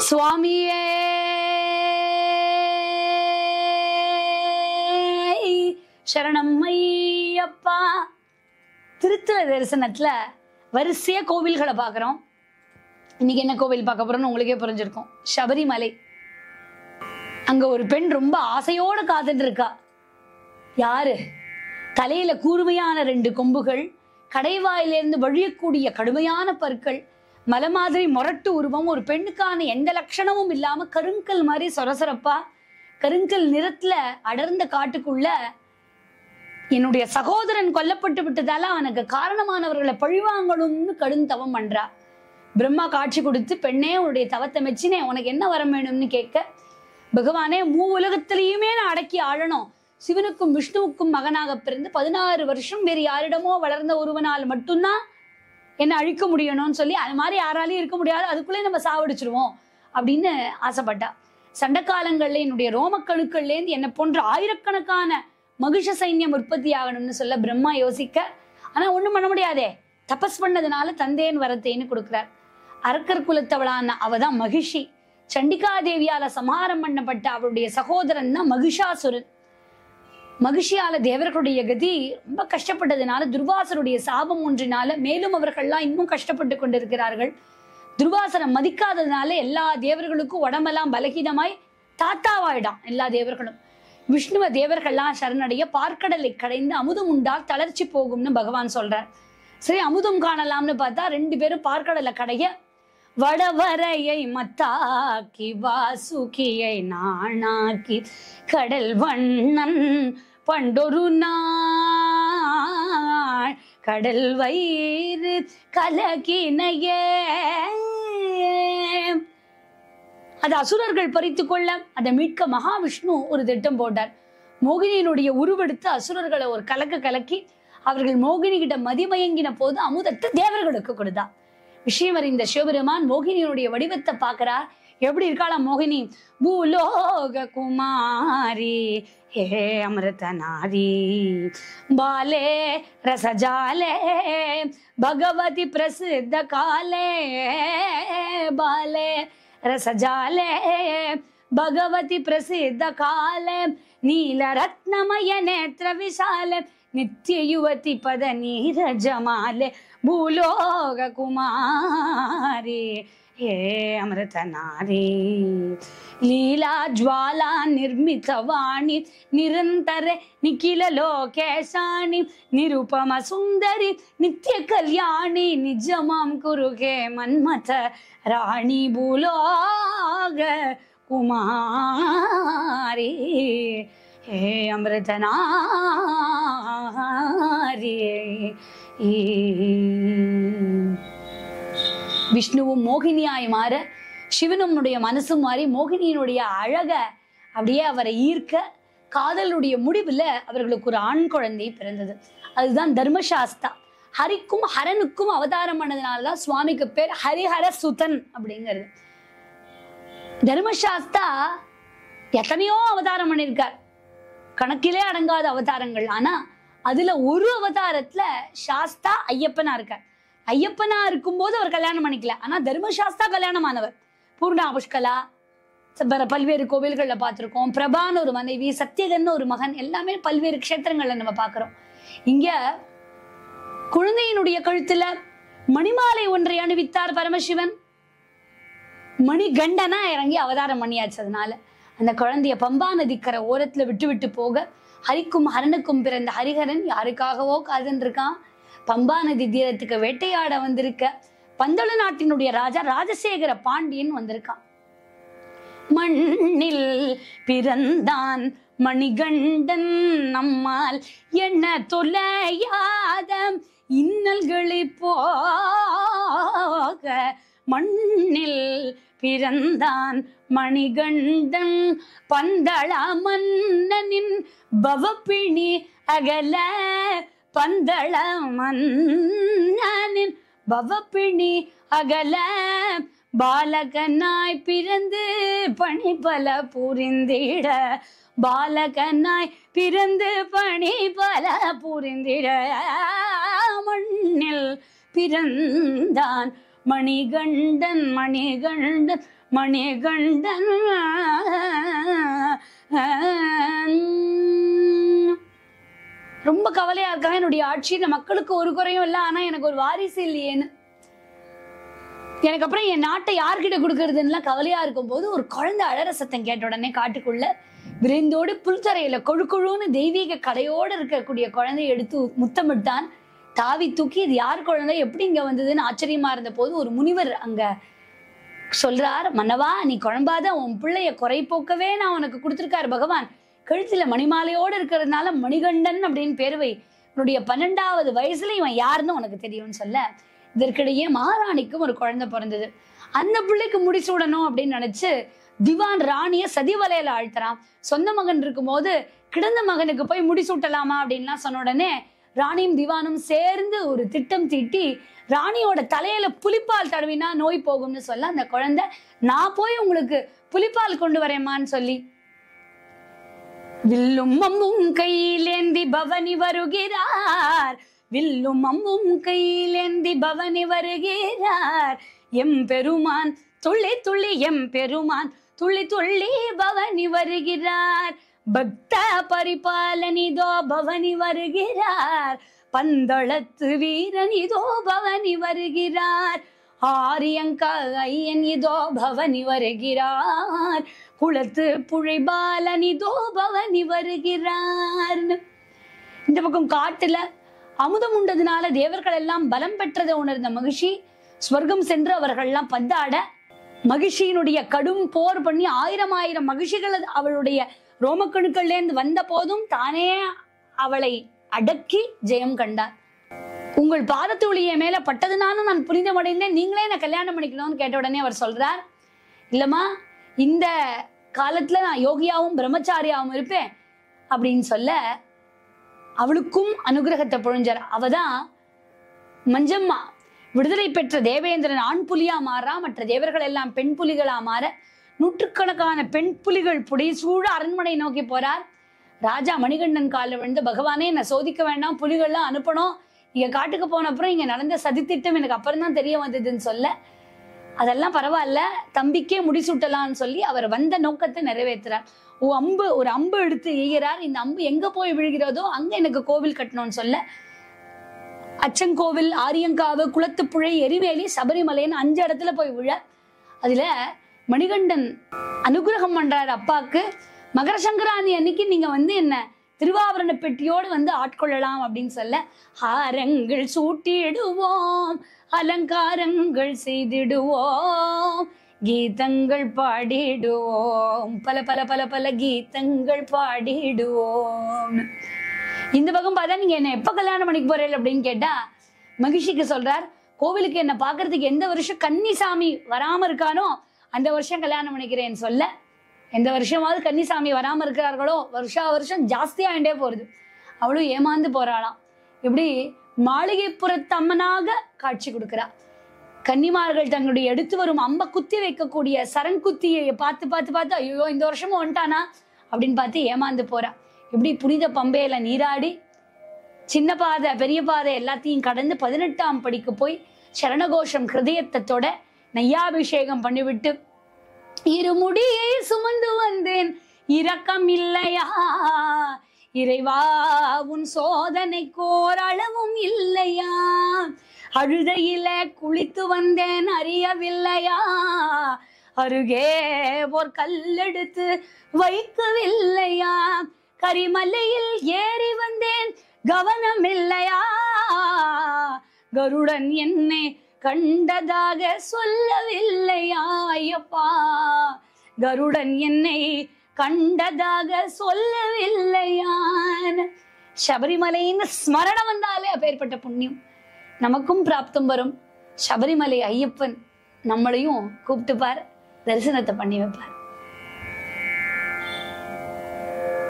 சுவாமியே சரணம் ஐயப்பா. திருத்தல தரிசனத்துல வரிசையா கோவில்களை பாக்குறோம். இன்னைக்கு என்ன கோவில் பார்க்க போறோம்னு உங்களுக்கே புரிஞ்சிருக்கும். சபரிமலை. அங்க ஒரு பெண் ரொம்ப ஆசையோட காத்துட்டு இருக்கா. யாரு? தலையில கூர்மையான 2 கொம்புகள், கடைவாயிலிருந்து வழியக்கூடிய கடுமையான பற்கள், மலை மாதிரி மொரட்டு உருவம், ஒரு பெண்ணுக்கான எந்த லட்சணமும் இல்லாம கருங்கல் மாதிரி சொரசொரப்பா கருங்கல் நிறத்துல அடர்ந்த காட்டுக்குள்ள என்னுடைய சகோதரன் கொல்லப்பட்டு விட்டதால அவனுக்கு காரணமானவர்களை பழிவாங்கணும்னு கடும் தவம் பண்றா. பிரம்மா காட்சி கொடுத்து, பெண்ணே உன்னுடைய தவத்தை மெச்சினே, உனக்கு என்ன வரம் வேணும்னு கேட்க, பகவானே உலகத்திலையுமே நான் அடக்கி ஆழணும், சிவனுக்கும் விஷ்ணுவுக்கும் மகனாக பிறந்து 16 வருஷம் வேறு யாரிடமோ வளர்ந்த ஒருவனால் மட்டும்தான் என்ன அழிக்க முடியணும்னு சொல்லி, அது மாதிரி யாராலையும் இருக்க முடியாது, அதுக்குள்ளே நம்ம சாவடிச்சிருவோம் அப்படின்னு ஆசைப்பட்டா. சண்டை காலங்கள்ல என்னுடைய ரோமக்கணுக்கள்லேருந்து என்னை போன்ற ஆயிரக்கணக்கான மகிஷ சைன்யம் உற்பத்தி ஆகணும்னு சொல்ல பிரம்மா யோசிக்க, ஆனா ஒண்ணும் பண்ண முடியாதே, தபஸ் பண்ணதுனால தந்தேன் வரத்தேன்னு கொடுக்குறார். அரக்கர் குலத்தவளான அவதான் மகிஷி. சண்டிகா தேவியால சமாரம் பண்ணப்பட்ட அவருடைய சகோதரன் தான் மகிஷாசுரன். மகிஷியால தேவர்களுடைய கதி ரொம்ப கஷ்டப்பட்டதுனால, துர்வாசருடைய சாபம் ஒன்றினால மேலும் அவர்கள்லாம் இன்னும் கஷ்டப்பட்டு கொண்டிருக்கிறார்கள். துர்வாசரை மதிக்காததுனால எல்லா தேவர்களுக்கும் உடம்பெல்லாம் பலகீனமாய் தாத்தாவாயிடான் எல்லா தேவர்களும். விஷ்ணுவ தேவர்கள்லாம் சரணடைய பார்க்கடலை கடைந்து அமுதம் உண்டால் தளர்ச்சி போகும்னு பகவான் சொல்றார். சரி, அமுதம் காணலாம்னு பார்த்தா 2 பேரும் பார்க்கடலை கடைய வடவரையை மத்தாக்கி வாசுகியை நாணாக்கி கடல் வண்ணன் பண்டொரு நாள் கடல் வயிறு கலகினையே. அது அசுரர்கள் பறித்து கொள்ள அதை மீட்க மகாவிஷ்ணு ஒரு திட்டம் போட்டார். மோகினியினுடைய உருவெடுத்து அசுரர்களை ஒரு கலக்கி அவர்கள் மோகினி கிட்ட மதிமயங்கின போது அமுதத்தை தேவர்களுக்கு கொடுத்தா. விஷயம் அறிந்த சிவபெருமான் மோகினியினுடைய வடிவத்தை பார்க்கிறார். எப்படி இருக்காளா மோகினி? பூலோக குமாரி ஹே அமிர்த நாரி பாலே ரசஜாலே பகவதி பிரசித்த காலே பாலே ரசஜாலே பகவதி பிரசித்த காலே நீல ரத்னமய நேத்திர விசாலே நித்ய யுவதி பத நீரஜமாலே பூலோக குமாரி ஹே அமிர்த நாரி லீலா ஜ்வாலா நிர்மித வாணி நிரந்தர நிಖಿಲ லோகேஷாணி நிருபம சுந்தரி நித்ய கல்யாணி நிஜமாம் குருகே மன்மத ராணி பூலோக குமாரி ஹே அமிர்த நாரி. விஷ்ணுவும் மோகினியாய் மாற, சிவனுடைய மனசும் மாறி மோகினியினுடைய அழக அப்படியே அவரை ஈர்க்க, காதலுடைய முடிவுல அவர்களுக்கு ஒரு ஆண் குழந்தை பிறந்தது. அதுதான் தர்மசாஸ்தா. ஹரிக்கும் ஹரனுக்கும் அவதாரம் பண்ணதுனாலதான் சுவாமிக்கு பேர் ஹரிஹர சுதன் அப்படிங்கிறது. தர்மசாஸ்தா எத்தனையோ அவதாரம் பண்ணியிருக்கார், கணக்கிலே அடங்காத அவதாரங்கள். ஆனா அதுல ஒரு அவதாரத்துல சாஸ்தா ஐயப்பனா இருக்கார். ஐயப்பனா இருக்கும்போது அவர் கல்யாணம் பண்ணிக்கல, ஆனா தர்மசாஸ்தா கல்யாணமானவர். பூர்ணா புஷ்கலா பல்வேறு கோவில்கள்ல பார்த்திருக்கோம். பிரபான்னு ஒரு மனைவி, சத்தியகன்னு ஒரு மகன், எல்லாமே பல்வேறு க்ஷேத்திரங்கள்ல நம்ம பாக்குறோம். இங்க குழந்தையினுடைய கழுத்துல மணிமாலை ஒன்றை அணிவித்தார் பரமசிவன். மணிகண்டனா இறங்கி அவதாரம் பண்ணியாச்சு. அதனால அந்த குழந்தைய பம்பா நதிக்கரை ஓரத்துல விட்டு போக, ஹரிக்கும் ஹரனுக்கும் பிறந்த ஹரிஹரன் யாருக்காகவோ காதன்றிருக்கான். பம்பா நதி தீரத்துக்கு வேட்டையாட வந்திருக்க பந்தள நாட்டினுடைய ராஜா ராஜசேகர பாண்டியன் வந்திருக்கான். மண்ணில் பிறந்தான் மணிகண்டன் நம்மால் என்ன தொலையாத இன்னல்களை போக, மண்ணில் பிறந்தான் மணிகண்டன் பந்தள மன்னனின் பவப்பிணி அகல, பந்தள மன்னனின் பவப்பிணி அகல, பாலகனாய் பிறந்து பணி பல புரிந்திட, பாலகனாய் பிறந்து பணி பல புரிந்திட, மண்ணில் பிறந்தான் மணிகண்டன் மணிகண்டன் மணிகண்டன். ரொம்ப கவலையா இருக்கா, என்னுடைய ஆட்சியில மக்களுக்கு ஒரு குறையும் இல்லை, ஆனா எனக்கு ஒரு வாரிசு இல்லையேன்னு. எனக்கு அப்புறம் என் நாட்டை யார்கிட்ட கொடுக்கறதுன்னா கவலையா இருக்கும் போது ஒரு குழந்தை அழற சத்தம் கேட்ட உடனே காட்டுக்குள்ள விரைந்தோடு புல்தரையில கொழுக்குழுன்னு தெய்வீக கலையோடு இருக்கக்கூடிய குழந்தைய எடுத்து முத்தமிட்டான். தாவி தூக்கி இது யார் குழந்தை, எப்படி இங்க வந்ததுன்னு ஆச்சரியமா இருந்த போது ஒரு முனிவர் அங்க சொல்றார், மன்னவா நீ குழம்பாத, உன் பிள்ளைய குறை போக்கவே நான் உனக்கு கொடுத்திருக்காரு பகவான். கழுத்துல மணிமாலையோடு இருக்கிறதுனால மணிகண்டன் அப்படின்னு பேரு வை. உன்னுடைய 12வது வயசுல இவன் யாருன்னு உனக்கு தெரியும்னு சொல்ல, இதற்கிடையே மகாராணிக்கும் ஒரு குழந்தை பிறந்தது. அந்த பிள்ளைக்கு முடிசூடணும் அப்படின்னு நினைச்சு திவான் ராணிய சதிவலையில ஆழ்த்துறான். சொந்த மகன் இருக்கும்போது கிடந்த மகனுக்கு போய் முடிசூட்டலாமா அப்படின்லாம் சொன்ன உடனே ராணியும் திவானும் சேர்ந்து ஒரு திட்டம் தீட்டி ராணியோட தலையில புலிப்பால் தடவினா நோய் போகும்னு சொல்ல, அந்த குழந்தை நான் போய் உங்களுக்கு புலிப்பால் கொண்டு வரேம்மான்னு சொல்லி வில்லும் அம்பும் கையிலேந்தி பவனி வருகிறார், வில்லும் அம்பும் கையிலேந்தி பவனி வருகிறார், எம் பெருமான் துள்ளி துள்ளி எம் பெருமான் துள்ளி துள்ளி பவனி வருகிறார், பக்த பரிபாலனிதோ பவனி வருகிறார், பந்தளத்து வீரன் இதோ பவனி வருகிறார், ஆரியங்கா ஐயன் இதோ பவனி வருகிறார், குளத்து புழைபாலன் இதோ பவனி வருகிறார். இந்த பக்கம் காட்டுல அமுதம் உண்டதுனால தேவர்கள் எல்லாம் பலம் பெற்றதை உணர்ந்த மகிழ்ச்சி ஸ்வர்க்கம் சென்று அவர்கள் எல்லாம் பந்தாட, மகிழ்ச்சியினுடைய கடும் போர் பண்ணி 1000 மகிழ்ச்சிகள் அவளுடைய ரோமக்கணுக்கள்ல இருந்து வந்த போதும் தானே அவளை அடக்கி ஜெயம் கண்டார். உங்கள் பாதத்துளிய மேல பட்டதுனாலும் நான் புனிதமடைந்தேன், நீங்களே என்ன கல்யாணம் பண்ணிக்கணும்னு கேட்ட உடனே அவர் சொல்றார், இல்லம்மா இந்த காலத்துல நான் யோகியாவும் பிரம்மச்சாரியாவும் இருப்பேன் அப்படின்னு சொல்ல அவளுக்கும் அனுகிரகத்தை பொழிஞ்சார். அவதான் மஞ்சம்மா. விடுதலை பெற்ற தேவேந்திரன் ஆண் புலியா மாறா, மற்ற தேவர்கள் எல்லாம் பெண் புலிகளா மாற நூற்றுக்கணக்கான பெண் புலிகள் புடைசூழ அரண்மனை நோக்கி போறார். ராஜா மணிகண்டன் காலில் விழுந்து, பகவானே என்னை சோதிக்க வேண்டாம், புலிகள்லாம் அனுப்பணும், இங்க காட்டுக்கு போன அப்புறம் இங்க நடந்த சதித்திட்டம் எனக்கு அப்புறம் தான் தெரிய வந்ததுன்னு சொல்ல, அதெல்லாம் பரவாயில்ல தம்பிக்கே முடிசூட்டலாம்னு சொல்லி அவர் வந்த நோக்கத்தை நிறைவேற்றுறார். ஒரு அம்பு எடுத்து எய்கிறார். இந்த அம்பு எங்க போய் விழுகிறதோ அங்க எனக்கு கோவில் கட்டணும்னு சொல்ல, அச்சங்கோவில், ஆரியங்காவு, குளத்துப்புழை, எரிவேலி, சபரிமலைன்னு 5 இடத்துல போய் விழ, அதுல மணிகண்டன் அனுகிரகம் பண்றாரு அப்பாக்கு. மகர சங்கராந்தி அன்னைக்கு நீங்க என்ன திருவாபரண பெட்டியோடு ஆட்கொள்ளலாம் அப்படின்னு சொல்ல, ஹாரங்கள் சூட்டிடுவோம், அலங்காரங்கள் செய்திடுவோம், கீதங்கள் பாடிடுவோம், பல பல பல பல கீதங்கள் பாடிடுவோம். இந்த பக்கம் பார்த்தா நீங்க என்ன எப்ப கல்யாணம் பண்ணிக்க போறீங்க அப்படின்னு கேட்டா மகிழ்ச்சிக்கு சொல்றார், கோவிலுக்கு என்ன பாக்குறதுக்கு எந்த வருஷம் கன்னிசாமி வராம இருக்கானோ அந்த வருஷம் கல்யாணம் பண்ணிக்கிறேன்னு சொல்ல, எந்த வருஷமாவது கன்னிசாமி வராம இருக்கிறார்களோ வருஷம் ஜாஸ்தியாயிண்டே போறது. அவளும் ஏமாந்து போறாளாம். இப்படி மாளிகைப்புறத்து அம்மனாக காட்சி கொடுக்கிறா. கன்னிமார்கள் தங்களுடைய எடுத்து வரும் அம்ப குத்தி வைக்கக்கூடிய சரங்குத்தியை பார்த்து பார்த்து பார்த்து ஐயோ இந்த வருஷமும் வந்துட்டானா அப்படின்னு பார்த்து ஏமாந்து போறா. இப்படி புனித பம்பையில நீராடி சின்ன பாதை பெரிய பாதை எல்லாத்தையும் கடந்து 18ஆம் படிக்கு போய் சரணகோஷம் ஹிருதயத்தோட நையாபிஷேகம் பண்ணிவிட்டு, இருமுடியை சுமந்து வந்தேன் இரக்கம் இல்லையா, இறைவா உன் சோதனை கோரளவும் இல்லையா, அழுதையில குளித்து வந்தேன் அறியவில்லையா, அருகே ஒரு கல்லெடுத்து வைக்கவில்லையா, கரிமலையில் ஏறி வந்தேன் கவனம் இல்லையா, கருடன் என்னை கண்டதாக சொல்லவில்லையா ஐயப்பா, கருடன் என்னை கண்டதாக சொல்லவில்லையான். சபரிமலைன்னு ஸ்மரணம் வந்தாலே அப்பேற்பட்ட புண்ணியம் நமக்கும் பிராப்தம் வரும். சபரிமலை ஐயப்பன் நம்மளையும் கூப்பிட்டுப்பார், தரிசனத்தை பண்ணி வைப்பார்.